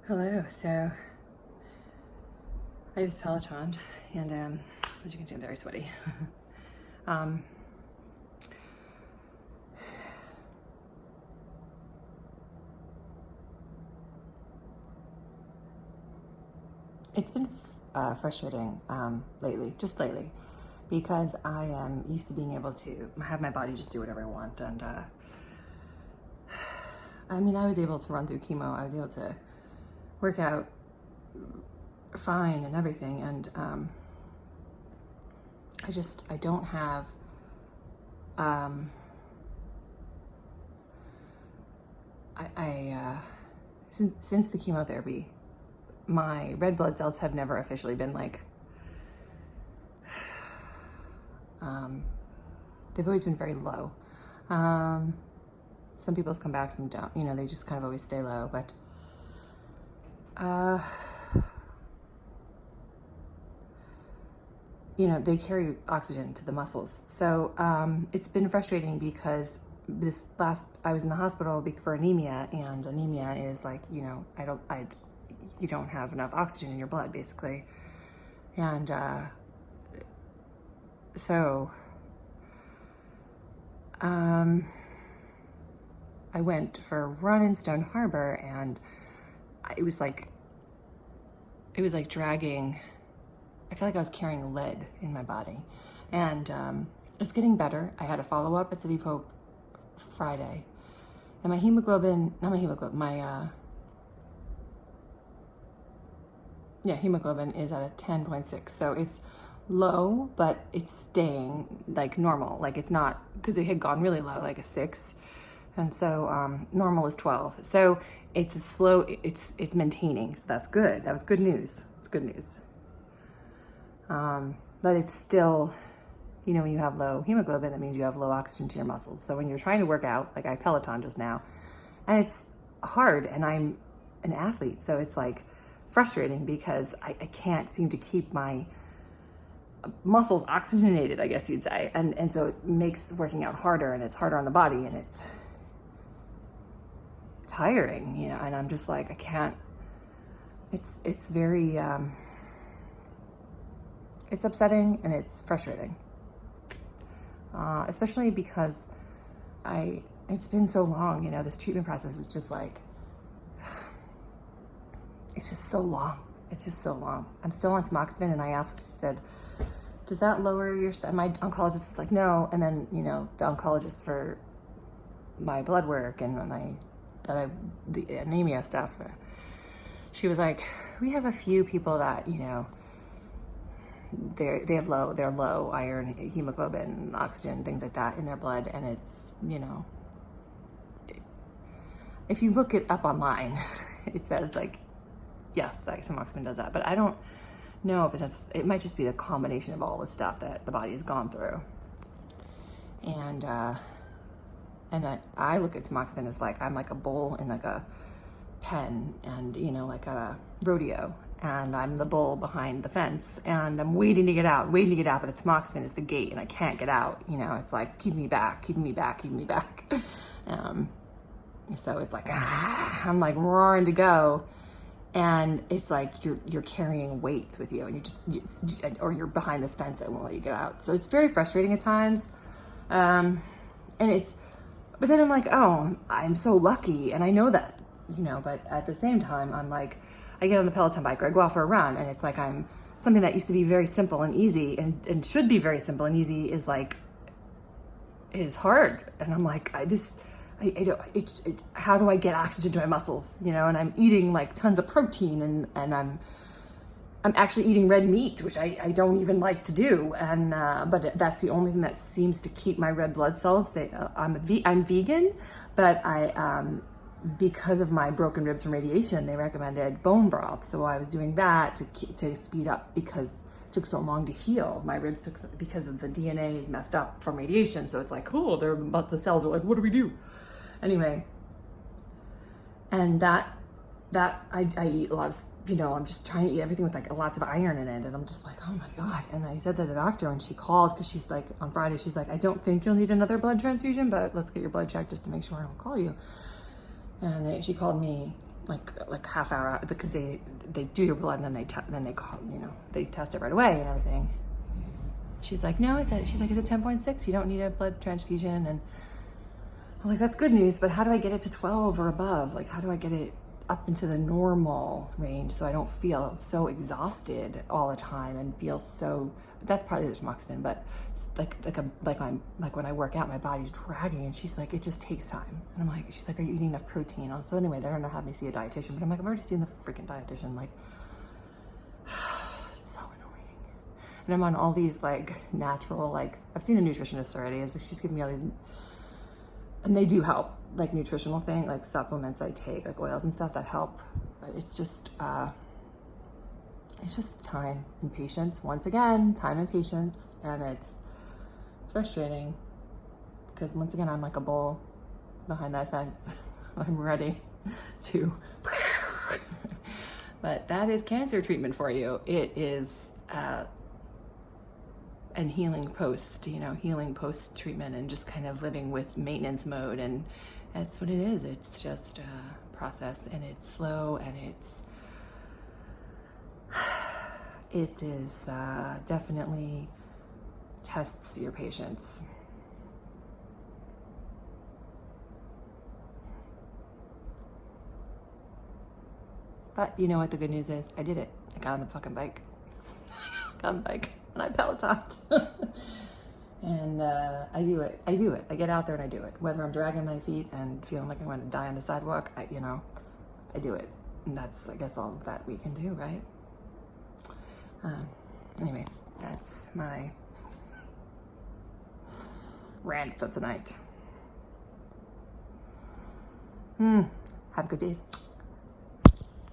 Hello. So I just Pelotoned, and as you can see, I'm very sweaty. um, it's been frustrating just lately, because I am used to being able to have my body just do whatever I want, and I mean, I was able to run through chemo. I was able to work out fine and everything, and I don't have since the chemotherapy, my red blood cells have never officially been like they've always been very low. Some people's come back, some don't, they just kind of always stay low, but they carry oxygen to the muscles. So it's been frustrating because I was in the hospital for anemia, and anemia is like, you don't have enough oxygen in your blood, basically. And so I went for a run in Stone Harbor, and it was like dragging. I feel like I was carrying lead in my body, and it's getting better. I had a follow-up at City of Hope Friday, and my hemoglobin is at a 10.6. So it's low, but it's staying like normal. Like it's not, because it had gone really low, like a 6. And so normal is 12. So it's a slow, it's maintaining. So that's good. That was good news. It's good news. But it's still, when you have low hemoglobin, that means you have low oxygen to your muscles. So when you're trying to work out, like I Peloton just now, and it's hard, and I'm an athlete, so it's like frustrating because I can't seem to keep my muscles oxygenated, I guess you'd say. And so it makes working out harder, and it's harder on the body, and it's tiring, and I'm just like, I can't, it's very, it's upsetting and it's frustrating. Especially because it's been so long, this treatment process is just like, it's just so long. It's just so long. I'm still on tamoxifen, and I asked, she said, does that lower your my oncologist is like, no. And then, the oncologist for my blood work and the anemia stuff, she was like, we have a few people that, they're low iron, hemoglobin, oxygen, things like that in their blood, and it's, if you look it up online, it says like, yes, like tamoxifen does that, but I don't know if it might just be the combination of all the stuff that the body has gone through. And I look at tamoxifen as like, I'm like a bull in like a pen, and like at a rodeo, and I'm the bull behind the fence, and I'm waiting to get out, but the tamoxifen is the gate, and I can't get out. It's like, keep me back. So it's like, I'm like roaring to go, and it's like you're carrying weights with you, and or you're behind this fence that won't let you get out. So it's very frustrating at times, but then I'm like, oh, I'm so lucky, and I know that, but at the same time, I'm like, I get on the Peloton bike, or I go out for a run, and it's like something that used to be very simple and easy, and should be very simple and easy, is hard. And I'm like, how do I get oxygen to my muscles? And I'm eating like tons of protein, and I'm actually eating red meat, which I don't even like to do. And but that's the only thing that seems to keep my red blood cells. I'm vegan, but because of my broken ribs from radiation, they recommended bone broth. So I was doing that to speed up, because it took so long to heal. My ribs because of the DNA messed up from radiation. So it's like, cool, the cells are like, what do we do? Anyway, and that I eat a lot of, I'm just trying to eat everything with like lots of iron in it. And I'm just like, oh my God. And I said to the doctor, and she called, because she's like, on Friday, she's like, I don't think you'll need another blood transfusion, but let's get your blood checked just to make sure, and I'll call you. And she called me like half hour out, because they do your blood and then they call, they test it right away and everything. She's like, no, she's like, it's a 10.6. You don't need a blood transfusion. And I was like, that's good news, but how do I get it to 12 or above? Like, how do I get it up into the normal range so I don't feel so exhausted all the time and feel so, that's probably the tamoxifen, but like when I work out, my body's dragging, and she's like, it just takes time. And I'm like, she's like, are you eating enough protein? So anyway, they're gonna have me see a dietitian, but I'm like, I'm already seeing the freaking dietitian. Like, it's so annoying. And I'm on all these like natural, like I've seen a nutritionist already. She's giving me all these, and they do help, like nutritional thing, like supplements I take, like oils and stuff that help. But it's just time and patience. Once again, time and patience, and it's frustrating because once again, I'm like a bull behind that fence. I'm ready to. But that is cancer treatment for you. It is, and healing post, healing post treatment, and just kind of living with maintenance mode. And that's what it is. It's just a process, and it's slow, and it is definitely tests your patience. But you know what the good news is? I did it. I got on the fucking bike. Got on the bike and I Pelotoned. And I do it. I get out there and I do it. Whether I'm dragging my feet and feeling like I'm going to die on the sidewalk, I do it. And that's, I guess, all that we can do, right? Anyway, that's my rant for tonight. Have good days.